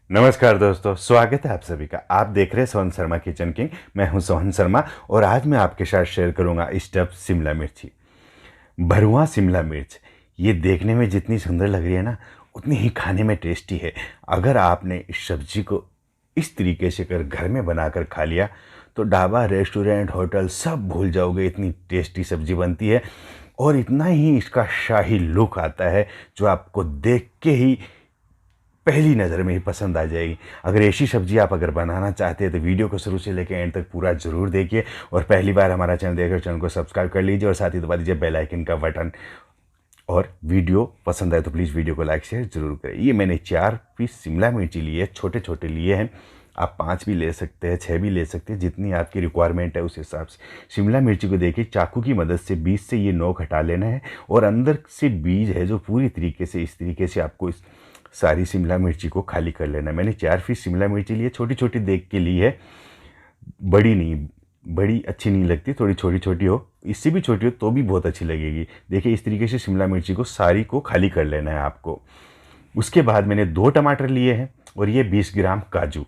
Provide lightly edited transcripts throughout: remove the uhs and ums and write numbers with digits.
नमस्कार दोस्तों, स्वागत है आप सभी का। आप देख रहे हैं सोहन शर्मा किचन किंग। मैं हूं सोहन शर्मा और आज मैं आपके साथ शेयर करूंगा स्टफ शिमला मिर्ची, भरुआ शिमला मिर्च। ये देखने में जितनी सुंदर लग रही है ना, उतनी ही खाने में टेस्टी है। अगर आपने इस सब्जी को इस तरीके से कर घर में बनाकर खा लिया तो ढाबा, रेस्टोरेंट, होटल सब भूल जाओगे। इतनी टेस्टी सब्जी बनती है और इतना ही इसका शाही लुक आता है जो आपको देख के ही पहली नज़र में ही पसंद आ जाएगी। अगर ऐसी सब्जी आप बनाना चाहते हैं तो वीडियो को शुरू से लेकर एंड तक पूरा ज़रूर देखिए। और पहली बार हमारा चैनल देखकर चैनल को सब्सक्राइब कर लीजिए और साथ ही दबा दीजिए बेल आइकन का बटन। और वीडियो पसंद आए तो प्लीज़ वीडियो को लाइक शेयर जरूर करें। ये मैंने 4 पीस शिमला मिर्ची लिए, छोटे छोटे लिए हैं। आप 5 भी ले सकते हैं, 6 भी ले सकते हैं, जितनी आपकी रिक्वायरमेंट है उस हिसाब से। शिमला मिर्ची को देखिए, चाकू की मदद से बीज से ये नोक हटा लेना है और अंदर से बीज है जो पूरी तरीके से इस तरीके से आपको इस सारी शिमला मिर्ची को खाली कर लेना है। मैंने 4 पीस शिमला मिर्ची लिए, छोटी छोटी देख के ली है, बड़ी नहीं, बड़ी अच्छी नहीं लगती, थोड़ी छोटी छोटी हो, इससे भी छोटी हो तो भी बहुत अच्छी लगेगी। देखिए इस तरीके से शिमला मिर्ची को सारी को खाली कर लेना है आपको। उसके बाद मैंने 2 टमाटर लिए हैं और ये 20 ग्राम काजू।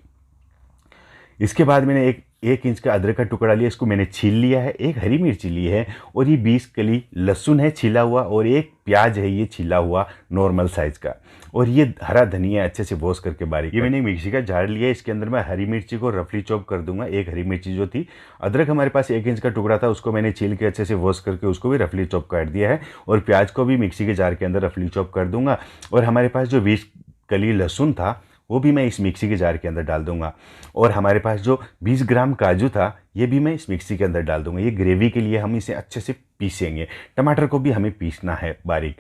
इसके बाद मैंने एक इंच का अदरक का टुकड़ा लिया, इसको मैंने छील लिया है। एक हरी मिर्ची ली है और ये 20 कली लहसुन है छिला हुआ, और एक प्याज है ये छिला हुआ नॉर्मल साइज़ का, और ये हरा धनिया अच्छे से वॉश करके बारीक। ये मैंने मिक्सी का जार लिया, इसके अंदर मैं हरी मिर्ची को रफली चॉप कर दूंगा। एक हरी मिर्ची जो थी, अदरक हमारे पास 1 इंच का टुकड़ा था, उसको मैंने छील के अच्छे से वॉश करके उसको भी रफली चॉप कर दिया है, और प्याज को भी मिक्सी के जार के अंदर रफली चॉप कर दूंगा। और हमारे पास जो 20 कली लहसुन था वो भी मैं इस मिक्सी के जार के अंदर डाल दूंगा, और हमारे पास जो 20 ग्राम काजू था ये भी मैं इस मिक्सी के अंदर डाल दूंगा। ये ग्रेवी के लिए हम इसे अच्छे से पीसेंगे। टमाटर को भी हमें पीसना है बारीक।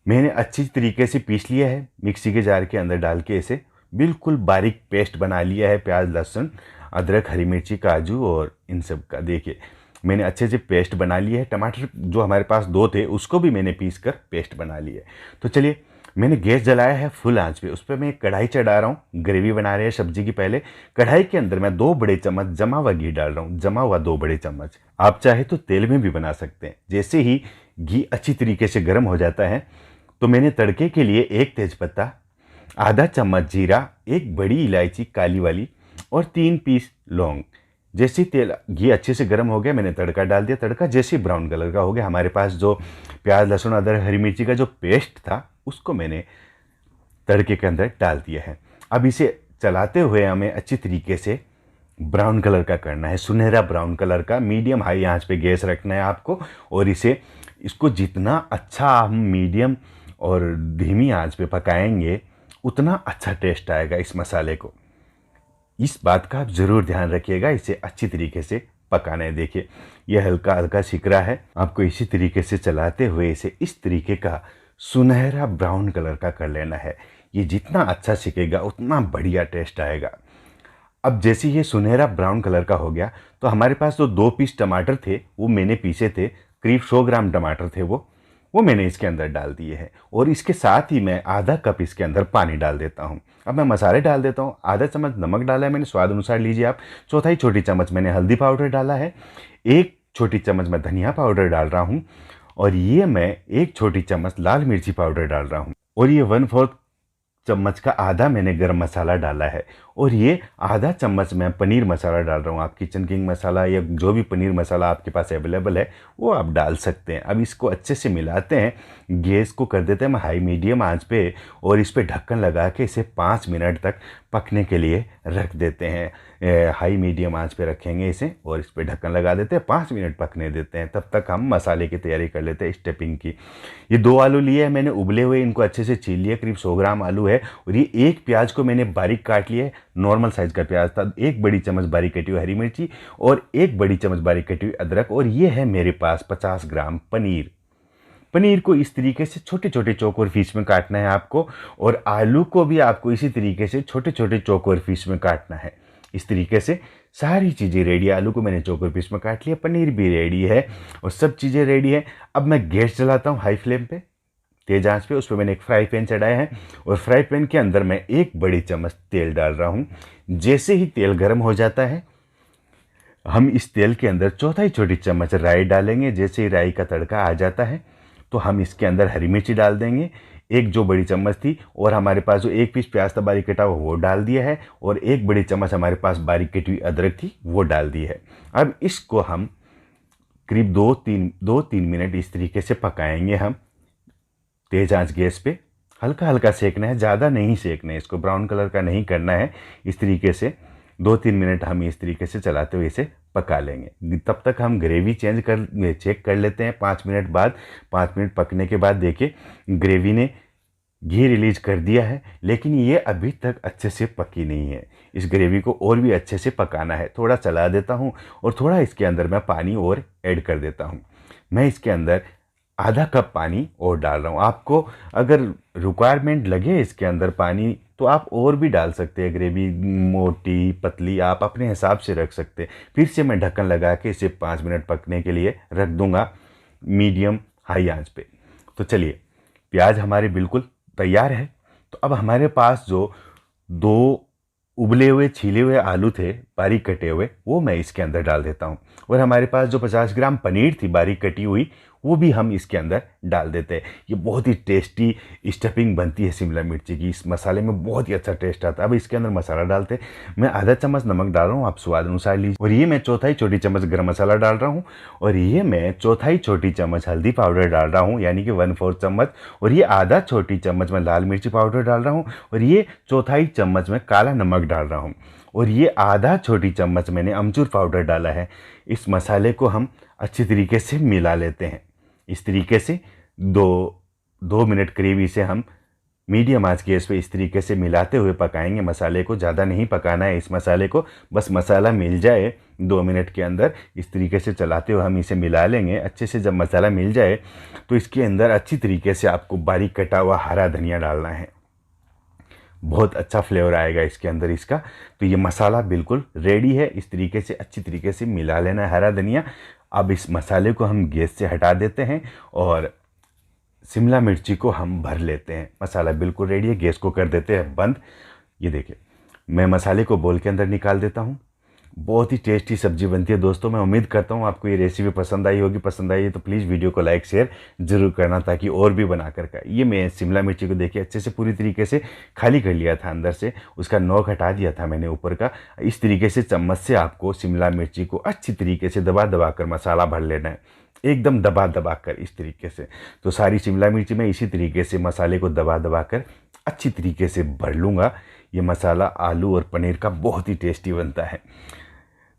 मैंने अच्छी तरीके से पीस लिया है मिक्सी के जार के अंदर डाल के, इसे बिल्कुल बारीक पेस्ट बना लिया है। प्याज, लहसुन, अदरक, हरी मिर्ची, काजू और इन सब का देखिए मैंने अच्छे से पेस्ट बना लिया है। टमाटर जो हमारे पास 2 थे उसको भी मैंने पीस कर पेस्ट बना लिया है। तो चलिए, मैंने गैस जलाया है फुल आंच पे, उस पर मैं एक कढ़ाई चढ़ा रहा हूँ। ग्रेवी बना रहे हैं सब्जी की। पहले कढ़ाई के अंदर मैं 2 बड़े चम्मच जमा हुआ घी डाल रहा हूँ, जमा हुआ 2 बड़े चम्मच। आप चाहे तो तेल में भी बना सकते हैं। जैसे ही घी अच्छी तरीके से गर्म हो जाता है तो मैंने तड़के के लिए 1 तेज़पत्ता, आधा चम्मच जीरा, 1 बड़ी इलायची काली वाली और 3 पीस लौंग। जैसे ही घी अच्छे से गर्म हो गया मैंने तड़का डाल दिया। तड़का जैसे ब्राउन कलर का हो गया, हमारे पास जो प्याज, लहसुन, अदरक, हरी मिर्ची का जो पेस्ट था उसको मैंने तड़के के अंदर डाल दिया है। अब इसे चलाते हुए हमें अच्छी तरीके से ब्राउन कलर का करना है, सुनहरा ब्राउन कलर का। मीडियम हाई आंच पे गैस रखना है आपको, और इसको जितना अच्छा हम मीडियम और धीमी आंच पे पकाएंगे उतना अच्छा टेस्ट आएगा इस मसाले को। इस बात का आप ज़रूर ध्यान रखिएगा। इसे अच्छी तरीके से पकाना है। देखिए यह हल्का हल्का सिक रहा है, आपको इसी तरीके से चलाते हुए इसे इस तरीके का सुनहरा ब्राउन कलर का कर लेना है। ये जितना अच्छा सिकेगा उतना बढ़िया टेस्ट आएगा। अब जैसे ये सुनहरा ब्राउन कलर का हो गया तो हमारे पास जो 2 पीस टमाटर थे वो मैंने पीसे थे, करीब 100 ग्राम टमाटर थे वो मैंने इसके अंदर डाल दिए हैं। और इसके साथ ही मैं आधा कप इसके अंदर पानी डाल देता हूँ। अब मैं मसाले डाल देता हूँ। आधा चम्मच नमक डाला है मैंने, स्वाद अनुसार लीजिए आप। चौथाई छोटी चम्मच मैंने हल्दी पाउडर डाला है। 1 छोटी चम्मच मैं धनिया पाउडर डाल रहा हूँ, और ये मैं 1 छोटी चम्मच लाल मिर्ची पाउडर डाल रहा हूँ, और ये 1/4 चम्मच का आधा मैंने गरम मसाला डाला है, और ये आधा चम्मच मैं पनीर मसाला डाल रहा हूँ। आप किचन किंग मसाला या जो भी पनीर मसाला आपके पास अवेलेबल है वो आप डाल सकते हैं। अब इसको अच्छे से मिलाते हैं। गैस को कर देते हैं हम हाई मीडियम आंच पे, और इस पर ढक्कन लगा के इसे 5 मिनट तक पकने के लिए रख देते हैं। हाई मीडियम आंच पे रखेंगे इसे, और इस पर ढक्कन लगा देते हैं, 5 मिनट पकने देते हैं। तब तक हम मसाले की तैयारी कर लेते हैं स्टफिंग की। ये 2 आलू लिए हैं मैंने उबले हुए, इनको अच्छे से छील लिया, करीब 100 ग्राम आलू है। और ये 1 प्याज को मैंने बारीक काट लिया है, नॉर्मल साइज़ का प्याज था। 1 बड़ी चम्मच बारीक कटी हुई हरी मिर्ची और 1 बड़ी चम्मच बारीक कटी हुई अदरक, और ये है मेरे पास 50 ग्राम पनीर। पनीर को इस तरीके से छोटे छोटे चौकोर पीस में काटना है आपको, और आलू को भी आपको इसी तरीके से छोटे छोटे चौकोर पीस में काटना है। इस तरीके से सारी चीज़ें रेडी है। आलू को मैंने चौकोर पीस में काट लिया, पनीर भी रेडी है और सब चीज़ें रेडी है। अब मैं गैस जलाता हूँ हाई फ्लेम पे, तेज आंच पे। उस पर मैंने एक फ्राई पैन चढ़ाया है, और फ्राई पैन के अंदर मैं 1 बड़ी चम्मच तेल डाल रहा हूँ। जैसे ही तेल गर्म हो जाता है हम इस तेल के अंदर चौथाई छोटी चम्मच राई डालेंगे। जैसे ही राई का तड़का आ जाता है तो हम इसके अंदर हरी मिर्ची डाल देंगे, एक जो बड़ी चम्मच थी, और हमारे पास जो 1 पीस प्याज था बारीक कटा हुआ वो डाल दिया है, और 1 बड़ी चम्मच हमारे पास बारीक कटी हुई अदरक थी वो डाल दी है। अब इसको हम करीब 2-3 मिनट इस तरीके से पकाएंगे। हम तेज आंच गैस पे हल्का हल्का सेकना है, ज़्यादा नहीं सेकना है, इसको ब्राउन कलर का नहीं करना है। इस तरीके से 2-3 मिनट हम इस तरीके से चलाते हुए इसे पका लेंगे। तब तक हम ग्रेवी चेक कर लेते हैं 5 मिनट बाद। 5 मिनट पकने के बाद देखिए ग्रेवी ने घी रिलीज कर दिया है, लेकिन ये अभी तक अच्छे से पकी नहीं है। इस ग्रेवी को और भी अच्छे से पकाना है। थोड़ा चला देता हूँ और थोड़ा इसके अंदर मैं पानी और ऐड कर देता हूँ। मैं इसके अंदर आधा कप पानी और डाल रहा हूँ। आपको अगर रिक्वायरमेंट लगे इसके अंदर पानी तो आप और भी डाल सकते हैं। ग्रेवी मोटी पतली आप अपने हिसाब से रख सकते हैं। फिर से मैं ढक्कन लगा के इसे 5 मिनट पकने के लिए रख दूंगा मीडियम हाई आंच पे। तो चलिए, प्याज हमारे बिल्कुल तैयार है। तो अब हमारे पास जो 2 उबले हुए छीले हुए आलू थे बारीक कटे हुए, वो मैं इसके अंदर डाल देता हूँ। और हमारे पास जो 50 ग्राम पनीर थी बारीक कटी हुई, वो भी हम इसके अंदर डाल देते हैं। ये बहुत ही टेस्टी स्टफिंग बनती है शिमला मिर्ची की। इस मसाले में बहुत ही अच्छा टेस्ट आता है। अब इसके अंदर मसाला डालते हैं। मैं आधा चम्मच नमक डाल रहा हूँ, आप स्वाद अनुसार लीजिए। और ये मैं चौथाई छोटी चम्मच गरम मसाला डाल रहा हूँ। और ये मैं चौथाई छोटी चम्मच हल्दी पाउडर डाल रहा हूँ, यानी कि 1/4 चम्मच। और ये आधा छोटी चम्मच मैं लाल मिर्ची पाउडर डाल रहा हूँ। और ये चौथाई चम्मच में काला नमक डाल रहा हूँ। और ये आधा छोटी चम्मच मैंने अमचूर पाउडर डाला है। इस मसाले को हम अच्छी तरीके से मिला लेते हैं। इस तरीके से 2 मिनट करीब इसे हम मीडियम आंच गैस पे इस तरीके से मिलाते हुए पकाएंगे। मसाले को ज़्यादा नहीं पकाना है इस मसाले को, बस मसाला मिल जाए 2 मिनट के अंदर। इस तरीके से चलाते हुए हम इसे मिला लेंगे अच्छे से। जब मसाला मिल जाए तो इसके अंदर अच्छी तरीके से आपको बारीक कटा हुआ हरा धनिया डालना है। बहुत अच्छा फ्लेवर आएगा इसके अंदर इसका। तो ये मसाला बिल्कुल रेडी है। इस तरीके से अच्छी तरीके से मिला लेना है हरा धनिया। अब इस मसाले को हम गैस से हटा देते हैं और शिमला मिर्ची को हम भर लेते हैं। मसाला बिल्कुल रेडी है, गैस को कर देते हैं बंद। ये देखिए, मैं मसाले को बोल के अंदर निकाल देता हूँ। बहुत ही टेस्टी सब्जी बनती है दोस्तों। मैं उम्मीद करता हूँ आपको ये रेसिपी पसंद आई होगी। पसंद आई है तो प्लीज़ वीडियो को लाइक शेयर जरूर करना, ताकि और भी बना कर का। ये मैं शिमला मिर्ची को देखिए अच्छे से पूरी तरीके से खाली कर लिया था अंदर से, उसका नोक हटा दिया था मैंने ऊपर का। इस तरीके से चम्मच से आपको शिमला मिर्ची को अच्छी तरीके से दबा दबा कर मसाला भर लेना है, एकदम दबा दबा कर इस तरीके से। तो सारी शिमला मिर्ची मैं इसी तरीके से मसाले को दबा दबा कर अच्छी तरीके से भर लूँगा। ये मसाला आलू और पनीर का बहुत ही टेस्टी बनता है।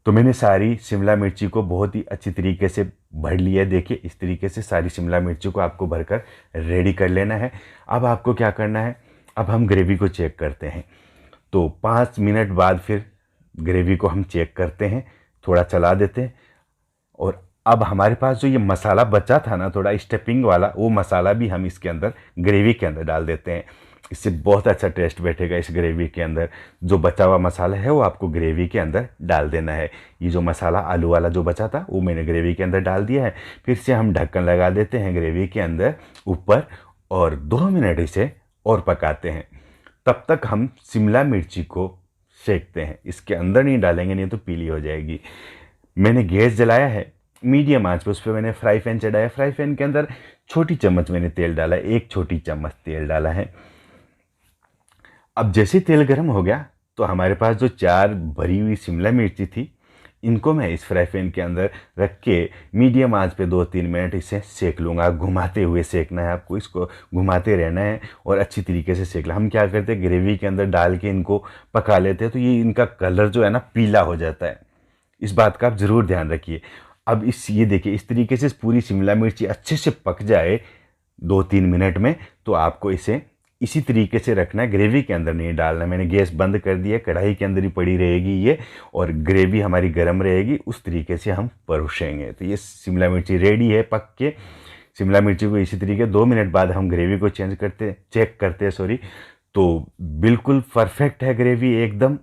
तो मैंने सारी शिमला मिर्ची को बहुत ही अच्छी तरीके से भर लिया है। देखिए इस तरीके से सारी शिमला मिर्ची को आपको भरकर रेडी कर लेना है। अब आपको क्या करना है, अब हम ग्रेवी को चेक करते हैं। तो 5 मिनट बाद फिर ग्रेवी को हम चेक करते हैं, थोड़ा चला देते हैं। और अब हमारे पास जो ये मसाला बचा था ना थोड़ा स्टफिंग वाला, वो मसाला भी हम इसके अंदर ग्रेवी के अंदर डाल देते हैं। इससे बहुत अच्छा टेस्ट बैठेगा इस ग्रेवी के अंदर। जो बचा हुआ मसाला है वो आपको ग्रेवी के अंदर डाल देना है। ये जो मसाला आलू वाला जो बचा था वो मैंने ग्रेवी के अंदर डाल दिया है। फिर से हम ढक्कन लगा देते हैं ग्रेवी के अंदर ऊपर, और 2 मिनट इसे और पकाते हैं। तब तक हम शिमला मिर्ची को सेकते हैं। इसके अंदर नहीं डालेंगे, नहीं तो पीली हो जाएगी। मैंने गैस जलाया है मीडियम आंच पे, उस पर मैंने फ्राई पैन चढ़ाया। फ्राई पैन के अंदर छोटी चम्मच मैंने तेल डाला, 1 छोटी चम्मच तेल डाला है। अब जैसे तेल गर्म हो गया तो हमारे पास जो 4 भरी हुई शिमला मिर्ची थी, इनको मैं इस फ्राई पैन के अंदर रख के मीडियम आंच पे 2-3 मिनट इसे सेक लूँगा। घुमाते हुए सेकना है आपको, इसको घुमाते रहना है और अच्छी तरीके से सेक ला। हम क्या करते हैं, ग्रेवी के अंदर डाल के इनको पका लेते हैं, तो ये इनका कलर जो है ना पीला हो जाता है। इस बात का आप ज़रूर ध्यान रखिए। अब ये देखिए इस तरीके से पूरी शिमला मिर्ची अच्छे से पक जाए 2-3 मिनट में, तो आपको इसे इसी तरीके से रखना है, ग्रेवी के अंदर नहीं डालना। मैंने गैस बंद कर दिया, कढ़ाई के अंदर ही पड़ी रहेगी ये, और ग्रेवी हमारी गर्म रहेगी। उस तरीके से हम परोसेंगे। तो ये शिमला मिर्ची रेडी है पक के। शिमला मिर्ची को इसी तरीके 2 मिनट बाद हम ग्रेवी को चेक करते हैं। तो बिल्कुल परफेक्ट है ग्रेवी एकदम।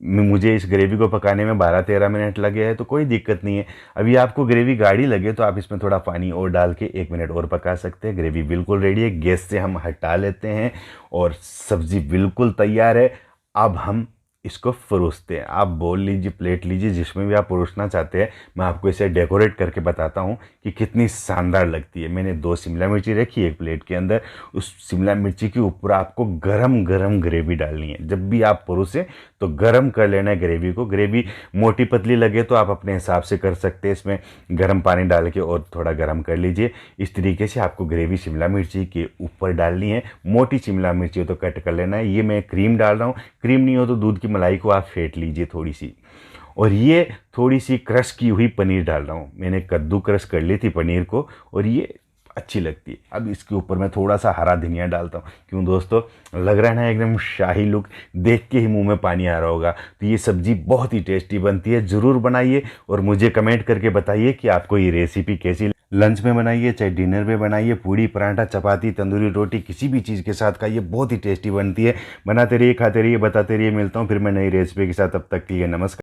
मुझे इस ग्रेवी को पकाने में 12-13 मिनट लगे हैं, तो कोई दिक्कत नहीं है। अभी आपको ग्रेवी गाढ़ी लगे तो आप इसमें थोड़ा पानी और डाल के 1 मिनट और पका सकते हैं। ग्रेवी बिल्कुल रेडी है। गैस से हम हटा लेते हैं और सब्ज़ी बिल्कुल तैयार है। अब हम इसको परोसते हैं। आप बोल लीजिए, प्लेट लीजिए, जिसमें भी आप परोसना चाहते हैं। मैं आपको इसे डेकोरेट करके बताता हूँ कि कितनी शानदार लगती है। मैंने 2 शिमला मिर्ची रखी एक प्लेट के अंदर। उस शिमला मिर्ची के ऊपर आपको गरम गरम ग्रेवी डालनी है। जब भी आप परोसें तो गरम कर लेना है ग्रेवी को। ग्रेवी मोटी पतली लगे तो आप अपने हिसाब से कर सकते हैं, इसमें गर्म पानी डाल के और थोड़ा गर्म कर लीजिए। इस तरीके से आपको ग्रेवी शिमला मिर्ची के ऊपर डालनी है। मोटी शिमला मिर्ची हो तो कट कर लेना है। ये मैं क्रीम डाल रहा हूँ, क्रीम नहीं हो तो दूध की मलाई को आप फेंट लीजिए थोड़ी सी। और ये थोड़ी सी क्रश की हुई पनीर डाल रहा हूँ। मैंने कद्दू क्रश कर ली थी पनीर को और ये अच्छी लगती है। अब इसके ऊपर मैं थोड़ा सा हरा धनिया डालता हूँ। क्यों दोस्तों, लग रहा है ना एकदम शाही लुक, देख के ही मुंह में पानी आ रहा होगा। तो ये सब्जी बहुत ही टेस्टी बनती है, ज़रूर बनाइए और मुझे कमेंट करके बताइए कि आपको ये रेसिपी कैसी। लंच में बनाइए चाहे डिनर में बनाइए, पूड़ी पराठा चपाती तंदूरी रोटी किसी भी चीज़ के साथ खाइए, बहुत ही टेस्टी बनती है। बनाते रहिए, खाते रहिए, बताते रहिए। मिलता हूँ फिर मैं नई रेसिपी के साथ, तब तक के लिए नमस्कार।